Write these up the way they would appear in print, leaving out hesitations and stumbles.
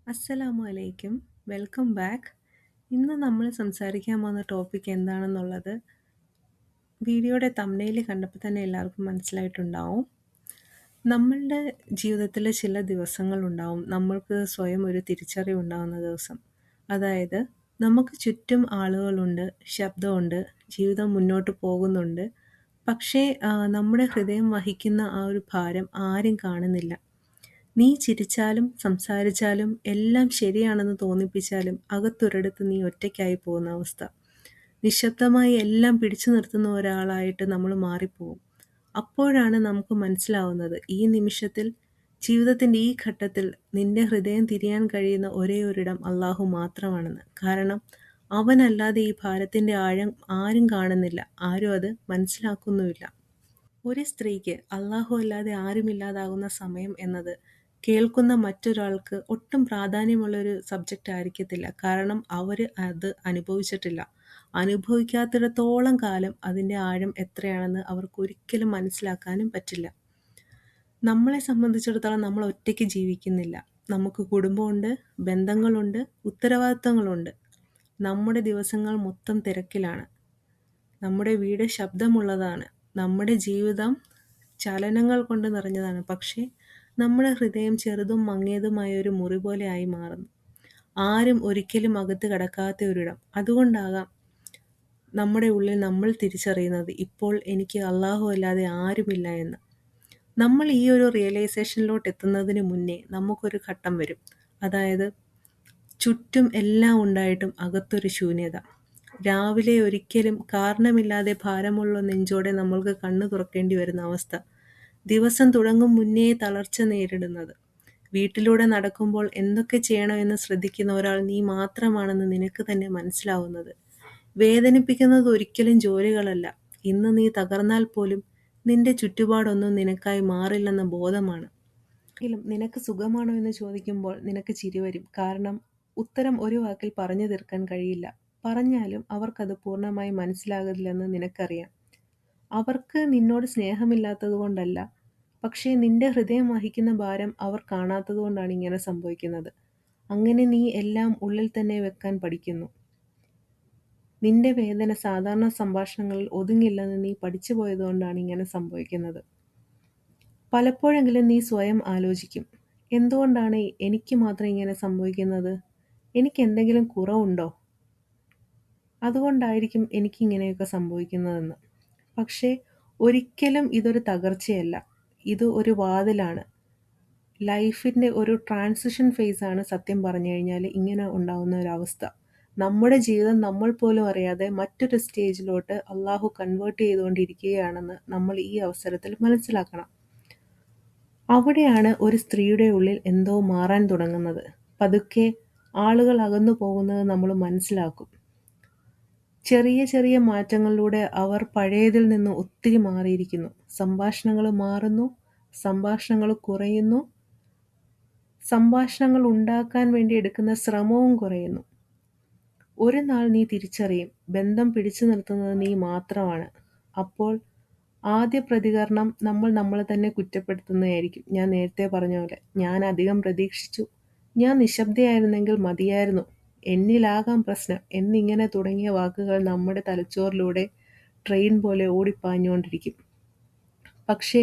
അസ്സലാമു അലൈക്കും. Welcome back. ഇന്ന് നമ്മൾ സംസാരിക്കാൻ പോകുന്ന ടോപ്പിക് എന്താണെന്നുള്ളത് വീഡിയോയുടെ തംബ്നെയിൽ കണ്ടപ്പോൾ തന്നെ എല്ലാവർക്കും മനസ്സിലായിട്ടുണ്ടാവും. നമ്മളുടെ ജീവിതത്തിൽ ചില ദിവസങ്ങളുണ്ടാവും നമ്മൾക്ക് സ്വയം ഒരു തിരിച്ചറിവുണ്ടാവുന്ന ദിവസം. അതായത് നമുക്ക് ചുറ്റും ആളുകളുണ്ട്, ശബ്ദമുണ്ട്, ജീവിതം മുന്നോട്ട് പോകുന്നുണ്ട്. പക്ഷേ നമ്മുടെ ഹൃദയം വഹിക്കുന്ന ആ ഒരു ഭാരം ആരും കാണുന്നില്ല. നീ ചിരിച്ചാലും സംസാരിച്ചാലും എല്ലാം ശരിയാണെന്ന് തോന്നിപ്പിച്ചാലും അകത്തൊരിടത്ത് നീ ഒറ്റയ്ക്കായി പോകുന്ന അവസ്ഥ. നിശബ്ദമായി എല്ലാം പിടിച്ചു നിർത്തുന്ന ഒരാളായിട്ട് നമ്മൾ മാറിപ്പോവും. അപ്പോഴാണ് നമുക്ക് മനസ്സിലാവുന്നത് ഈ നിമിഷത്തിൽ, ജീവിതത്തിൻ്റെ ഈ ഘട്ടത്തിൽ നിന്റെ ഹൃദയം തിരിയാൻ കഴിയുന്ന ഒരേ ഒരിടം അള്ളാഹു മാത്രമാണെന്ന്. കാരണം അവനല്ലാതെ ഈ ഭാരത്തിൻ്റെ ആഴം ആരും കാണുന്നില്ല, ആരും അത് മനസ്സിലാക്കുന്നുമില്ല. ഒരു സ്ത്രീക്ക് അല്ലാഹു അല്ലാതെ ആരുമില്ലാതാകുന്ന സമയം എന്നത് കേൾക്കുന്ന മറ്റൊരാൾക്ക് ഒട്ടും പ്രാധാന്യമുള്ളൊരു സബ്ജക്റ്റ് ആയിരിക്കത്തില്ല. കാരണം അവർ അത് അനുഭവിച്ചിട്ടില്ല. അനുഭവിക്കാത്തിടത്തോളം കാലം അതിൻ്റെ ആഴം എത്രയാണെന്ന് അവർക്ക് ഒരിക്കലും മനസ്സിലാക്കാനും പറ്റില്ല. നമ്മളെ സംബന്ധിച്ചിടത്തോളം നമ്മൾ ഒറ്റയ്ക്ക് ജീവിക്കുന്നില്ല. നമുക്ക് കുടുംബമുണ്ട്, ബന്ധങ്ങളുണ്ട്, ഉത്തരവാദിത്തങ്ങളുണ്ട്. നമ്മുടെ ദിവസങ്ങൾ മൊത്തം തിരക്കിലാണ്. നമ്മുടെ വീട് ശബ്ദമുള്ളതാണ്. നമ്മുടെ ജീവിതം ചലനങ്ങൾ കൊണ്ട് നിറഞ്ഞതാണ്. പക്ഷേ നമ്മുടെ ഹൃദയം ചെറുതും മങ്ങിയതുമായ ഒരു മുറി പോലെ ആയി മാറുന്നു. ആരും ഒരിക്കലും അകത്ത് കടക്കാത്ത ഒരിടം. അതുകൊണ്ടാകാം നമ്മുടെ ഉള്ളിൽ നമ്മൾ തിരിച്ചറിയുന്നത് ഇപ്പോൾ എനിക്ക് അല്ലാഹു അല്ലാതെ ആരുമില്ല എന്ന്. നമ്മൾ ഈ ഒരു റിയലൈസേഷനിലോട്ട് എത്തുന്നതിന് മുന്നേ നമുക്കൊരു ഘട്ടം വരും. അതായത് ചുറ്റും എല്ലാം ഉണ്ടായിട്ടും അകത്തൊരു ശൂന്യത. രാവിലെ ഒരിക്കലും കാരണമില്ലാതെ ഭാരമുള്ള നെഞ്ചോടെ നമ്മൾക്ക് കണ്ണു തുറക്കേണ്ടി വരുന്ന അവസ്ഥ. ദിവസം തുടങ്ങും മുന്നേ തളർച്ച നേരിടുന്നത്. വീട്ടിലൂടെ നടക്കുമ്പോൾ എന്തൊക്കെ ചെയ്യണമെന്ന് ശ്രദ്ധിക്കുന്ന ഒരാൾ നീ മാത്രമാണെന്ന് നിനക്ക് തന്നെ മനസ്സിലാവുന്നത്. വേദനിപ്പിക്കുന്നത് ഒരിക്കലും ജോലികളല്ല. ഇന്ന് നീ തകർന്നാൽ പോലും നിന്റെ ചുറ്റുപാടൊന്നും നിനക്കായി മാറില്ലെന്ന ബോധമാണ്. എങ്കിലും നിനക്ക് സുഖമാണോ എന്ന് ചോദിക്കുമ്പോൾ നിനക്ക് ചിരി വരും. കാരണം ഉത്തരം ഒരു വാക്കിൽ പറഞ്ഞു തീർക്കാൻ കഴിയില്ല. പറഞ്ഞാലും അവർക്കത് പൂർണ്ണമായി മനസ്സിലാകില്ലെന്ന് നിനക്കറിയാം. അവർക്ക് നിന്നോട് സ്നേഹമില്ലാത്തത് കൊണ്ടല്ല, പക്ഷേ നിന്റെ ഹൃദയം വഹിക്കുന്ന ഭാരം അവർ കാണാത്തത് കൊണ്ടാണ് ഇങ്ങനെ സംഭവിക്കുന്നത്. അങ്ങനെ നീ എല്ലാം ഉള്ളിൽ തന്നെ വെക്കാൻ പഠിക്കുന്നു. നിന്റെ വേദന സാധാരണ സംഭാഷണങ്ങളിൽ ഒതുങ്ങില്ലെന്ന് നീ പഠിച്ചു പോയതുകൊണ്ടാണ് ഇങ്ങനെ സംഭവിക്കുന്നത്. പലപ്പോഴെങ്കിലും നീ സ്വയം ആലോചിക്കും, എന്തുകൊണ്ടാണ് എനിക്ക് മാത്രം ഇങ്ങനെ സംഭവിക്കുന്നത്? എനിക്ക് എന്തെങ്കിലും കുറവുണ്ടോ? അതുകൊണ്ടായിരിക്കും എനിക്കിങ്ങനെയൊക്കെ സംഭവിക്കുന്നതെന്ന്. പക്ഷേ ഒരിക്കലും ഇതൊരു തകർച്ചയല്ല. ഇത് ഒരു വാതിലാണ്. ലൈഫിൻ്റെ ഒരു ട്രാൻസിഷൻ ഫേസാണ് സത്യം പറഞ്ഞു കഴിഞ്ഞാൽ ഇങ്ങനെ ഉണ്ടാകുന്ന ഒരവസ്ഥ. നമ്മുടെ ജീവിതം നമ്മൾ പോലും അറിയാതെ മറ്റൊരു സ്റ്റേജിലോട്ട് അള്ളാഹു കൺവേർട്ട് ചെയ്തുകൊണ്ടിരിക്കുകയാണെന്ന് നമ്മൾ ഈ അവസരത്തിൽ മനസ്സിലാക്കണം. അവിടെയാണ് ഒരു സ്ത്രീയുടെ ഉള്ളിൽ എന്തോ മാറാൻ തുടങ്ങുന്നത്. പതുക്കെ ആളുകൾ അകന്നു പോകുന്നത് നമ്മൾ മനസ്സിലാക്കും. ചെറിയ ചെറിയ മാറ്റങ്ങളിലൂടെ അവർ പഴയതിൽ നിന്ന് ഒത്തിരി മാറിയിരിക്കുന്നു. സംഭാഷണങ്ങൾ മാറുന്നു, സംഭാഷണങ്ങൾ കുറയുന്നു, സംഭാഷണങ്ങൾ ഉണ്ടാക്കാൻ വേണ്ടി എടുക്കുന്ന ശ്രമവും കുറയുന്നു. ഒരു നാൾ നീ തിരിച്ചറിയും, ബന്ധം പിടിച്ചു നിർത്തുന്നത് നീ മാത്രമാണ്. അപ്പോൾ ആദ്യ പ്രതികരണം നമ്മൾ നമ്മളെ തന്നെ കുറ്റപ്പെടുത്തുന്നതായിരിക്കും. ഞാൻ നേരത്തെ പറഞ്ഞ പോലെ, ഞാൻ അധികം പ്രതീക്ഷിച്ചു, ഞാൻ നിശബ്ദയായിരുന്നെങ്കിൽ മതിയായിരുന്നു, എന്നിലാകാം പ്രശ്നം എന്നിങ്ങനെ തുടങ്ങിയ വാക്കുകൾ നമ്മുടെ തലച്ചോറിലൂടെ ട്രെയിൻ പോലെ ഓടിപ്പാഞ്ഞുകൊണ്ടിരിക്കും. പക്ഷേ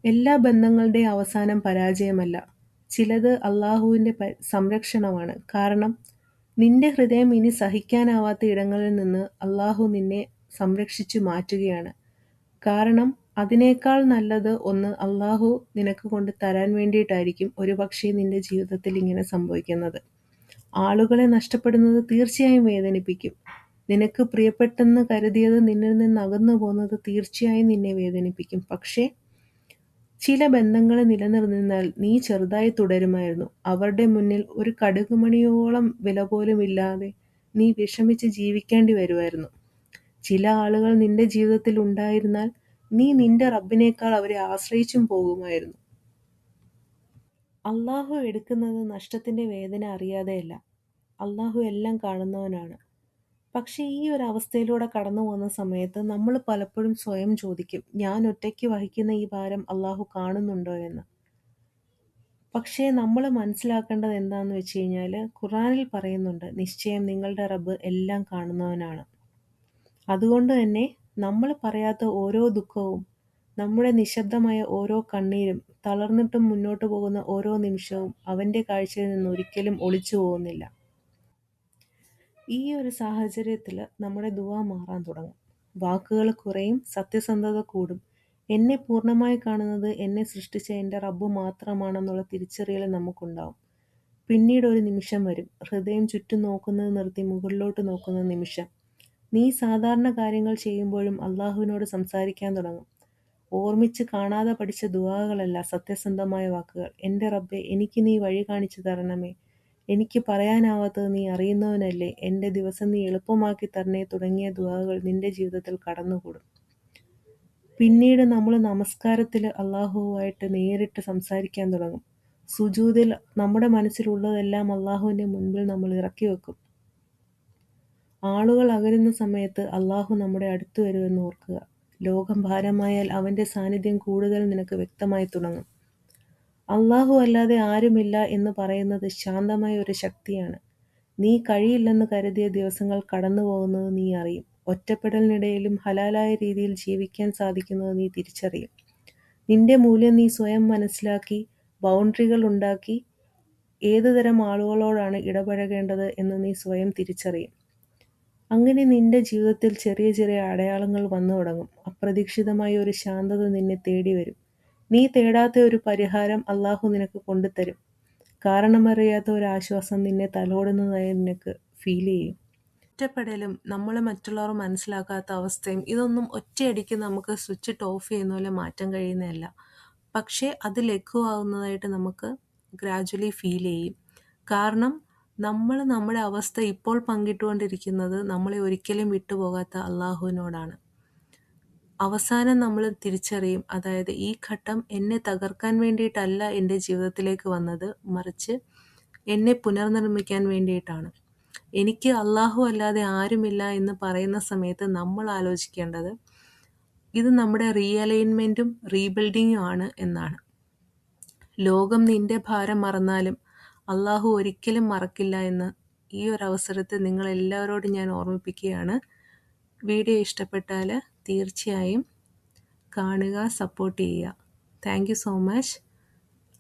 എല്ലാ ബന്ധങ്ങളുടെയും അവസാനം പരാജയമല്ല. ചിലത് അള്ളാഹുവിൻ്റെ സംരക്ഷണമാണ്. കാരണം നിന്റെ ഹൃദയം ഇനി സഹിക്കാനാവാത്ത ഇടങ്ങളിൽ നിന്ന് അള്ളാഹു നിന്നെ സംരക്ഷിച്ചു മാറ്റുകയാണ്. കാരണം അതിനേക്കാൾ നല്ലത് ഒന്ന് അള്ളാഹു നിനക്ക് കൊണ്ട് തരാൻ വേണ്ടിയിട്ടായിരിക്കും ഒരുപക്ഷെ നിന്റെ ജീവിതത്തിൽ ഇങ്ങനെ സംഭവിക്കുന്നത്. ആളുകളെ നഷ്ടപ്പെടുന്നത് തീർച്ചയായും വേദനിപ്പിക്കും. നിനക്ക് പ്രിയപ്പെട്ടെന്ന് കരുതിയത് നിന്നിൽ നിന്ന് അകന്നു പോകുന്നത് തീർച്ചയായും നിന്നെ വേദനിപ്പിക്കും. പക്ഷേ ചില ബന്ധങ്ങൾ നിലനിർന്നാൽ നീ ചെറുതായി തുടരുമായിരുന്നു. അവരുടെ മുന്നിൽ ഒരു കടുകുമണിയോളം വില പോലും ഇല്ലാതെ നീ വിഷമിച്ച് ജീവിക്കേണ്ടി വരുമായിരുന്നു. ചില ആളുകൾ നിന്റെ ജീവിതത്തിൽ ഉണ്ടായിരുന്നാൽ നീ നിന്റെ റബ്ബിനേക്കാൾ അവരെ ആശ്രയിച്ചും പോകുമായിരുന്നു. അള്ളാഹു എടുക്കുന്നത് നഷ്ടത്തിൻ്റെ വേദന അറിയാതെയല്ല. അള്ളാഹു എല്ലാം കാണുന്നവനാണ്. പക്ഷേ ഈ ഒരു അവസ്ഥയിലൂടെ കടന്നു പോകുന്ന സമയത്ത് നമ്മൾ പലപ്പോഴും സ്വയം ചോദിക്കും, ഞാൻ ഒറ്റയ്ക്ക് വഹിക്കുന്ന ഈ ഭാരം അള്ളാഹു കാണുന്നുണ്ടോ എന്ന്. പക്ഷേ നമ്മൾ മനസ്സിലാക്കേണ്ടത് എന്താണെന്ന് വെച്ച് കഴിഞ്ഞാൽ ഖുർആനിൽ പറയുന്നുണ്ട്, നിശ്ചയം നിങ്ങളുടെ റബ്ബ് എല്ലാം കാണുന്നവനാണ്. അതുകൊണ്ട് തന്നെ നമ്മൾ പറയാത്ത ഓരോ ദുഃഖവും, നമ്മുടെ നിശബ്ദമായ ഓരോ കണ്ണീരും, തളർന്നിട്ടും മുന്നോട്ട് പോകുന്ന ഓരോ നിമിഷവും അവൻ്റെ കാഴ്ചയിൽ നിന്ന് ഒരിക്കലും ഒളിച്ചു പോകുന്നില്ല. ഈ ഒരു സാഹചര്യത്തിൽ നമ്മുടെ ദുആ മാറാൻ തുടങ്ങും. വാക്കുകൾ കുറയും, സത്യസന്ധത കൂടും. എന്നെ പൂർണ്ണമായി കാണുന്നത് എന്നെ സൃഷ്ടിച്ച എൻ്റെ റബ്ബ് മാത്രമാണെന്നുള്ള തിരിച്ചറിയൽ നമുക്കുണ്ടാവും. പിന്നീട് ഒരു നിമിഷം വരും, ഹൃദയം ചുറ്റും നോക്കുന്നത് നിർത്തി മുകളിലോട്ട് നോക്കുന്ന നിമിഷം. നീ സാധാരണ കാര്യങ്ങൾ ചെയ്യുമ്പോഴും അള്ളാഹുവിനോട് സംസാരിക്കാൻ തുടങ്ങും. ഓർമ്മിച്ച് കാണാതെ പഠിച്ച ദുആകളല്ല സത്യസന്ധമായ വാക്കുകൾ. എൻ്റെ റബ്ബേ, എനിക്ക് നീ വഴി കാണിച്ചു തരണമേ. എനിക്ക് പറയാനാവാത്തത് നീ അറിയുന്നവനല്ലേ. എൻ്റെ ദിവസം നീ എളുപ്പമാക്കി തരണേ തുടങ്ങിയ ദുആകൾ നിന്റെ ജീവിതത്തിൽ കടന്നുകൂടും. പിന്നീട് നമ്മൾ നമസ്കാരത്തിൽ അള്ളാഹുവുമായിട്ട് നേരിട്ട് സംസാരിക്കാൻ തുടങ്ങും. സുജൂദിൽ നമ്മുടെ മനസ്സിലുള്ളതെല്ലാം അള്ളാഹുവിൻ്റെ മുൻപിൽ നമ്മൾ ഇറക്കി വെക്കും. ആളുകൾ അകലുന്ന സമയത്ത് അള്ളാഹു നമ്മുടെ അടുത്ത് വരുമെന്ന് ഓർക്കുക. ലോകം ഭാരമായാൽ അവൻ്റെ സാന്നിധ്യം കൂടുതൽ നിനക്ക് വ്യക്തമായി തുടങ്ങും. അള്ളാഹു അല്ലാതെ ആരുമില്ല എന്ന് പറയുന്നത് ശാന്തമായ ഒരു ശക്തിയാണ്. നീ കഴിയില്ലെന്ന് കരുതിയ ദിവസങ്ങൾ കടന്നു പോകുന്നത് നീ അറിയും. ഒറ്റപ്പെടലിനിടയിലും ഹലാലായ രീതിയിൽ ജീവിക്കാൻ സാധിക്കുന്നത് നീ തിരിച്ചറിയും. നിന്റെ മൂല്യം നീ സ്വയം മനസ്സിലാക്കി ബൗണ്ടറികൾ ഉണ്ടാക്കി ഏതുതരം ആളുകളോടാണ് ഇടപഴകേണ്ടത് എന്ന് നീ സ്വയം തിരിച്ചറിയും. അങ്ങനെ നിന്റെ ജീവിതത്തിൽ ചെറിയ ചെറിയ അടയാളങ്ങൾ വന്നു തുടങ്ങും. അപ്രതീക്ഷിതമായ ഒരു ശാന്തത നിന്നെ തേടി വരും. നീ തേടാത്ത ഒരു പരിഹാരം അള്ളാഹു നിനക്ക് കൊണ്ടുതരും. കാരണമറിയാത്ത ഒരു ആശ്വാസം നിന്നെ തലോടുന്നതായി നിനക്ക് ഫീൽ ചെയ്യും. ഒറ്റപ്പെടലും നമ്മൾ മറ്റുള്ളവർ മനസ്സിലാക്കാത്ത അവസ്ഥയും ഇതൊന്നും ഒറ്റയടിക്ക് നമുക്ക് സ്വിച്ചിട്ട് ഓഫ് ചെയ്യുന്ന പോലെ മാറ്റാൻ കഴിയുന്നതല്ല. പക്ഷേ അത് ലഘുവാകുന്നതായിട്ട് നമുക്ക് ഗ്രാജ്വലി ഫീൽ ചെയ്യും. കാരണം നമ്മൾ നമ്മുടെ അവസ്ഥ ഇപ്പോൾ പങ്കിട്ടുകൊണ്ടിരിക്കുന്നത് നമ്മളെ ഒരിക്കലും വിട്ടുപോകാത്ത അള്ളാഹുവിനോടാണ്. അവസാനം നമ്മൾ തിരിച്ചറിയും, അതായത് ഈ ഘട്ടം എന്നെ തകർക്കാൻ വേണ്ടിയിട്ടല്ല എൻ്റെ ജീവിതത്തിലേക്ക് വന്നത്, മറിച്ച് എന്നെ പുനർനിർമ്മിക്കാൻ വേണ്ടിയിട്ടാണ്. എനിക്ക് അള്ളാഹു അല്ലാതെ ആരുമില്ല എന്ന് പറയുന്ന സമയത്ത് നമ്മൾ ആലോചിക്കേണ്ടത് ഇത് നമ്മുടെ റീഅലൈൻമെൻറ്റും റീബിൽഡിങ്ങും ആണ് എന്നാണ്. ലോകം നിന്റെ ഭാരം മറന്നാലും അള്ളാഹു ഒരിക്കലും മറക്കില്ല എന്ന് ഈ ഒരു അവസരത്തിൽ നിങ്ങളെല്ലാവരോടും ഞാൻ ഓർമ്മിപ്പിക്കുകയാണ്. വീഡിയോ ഇഷ്ടപ്പെട്ടാൽ തീർച്ചയായും കാണുക, സപ്പോർട്ട് ചെയ്യുക. Thank you so much.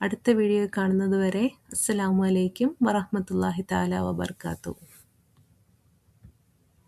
അടുത്ത വീഡിയോ കാണുന്നത് വരെ അസ്സലാമു അലൈക്കും വറഹ്മത്തുള്ളാഹി തആല വബറകാതുഹു.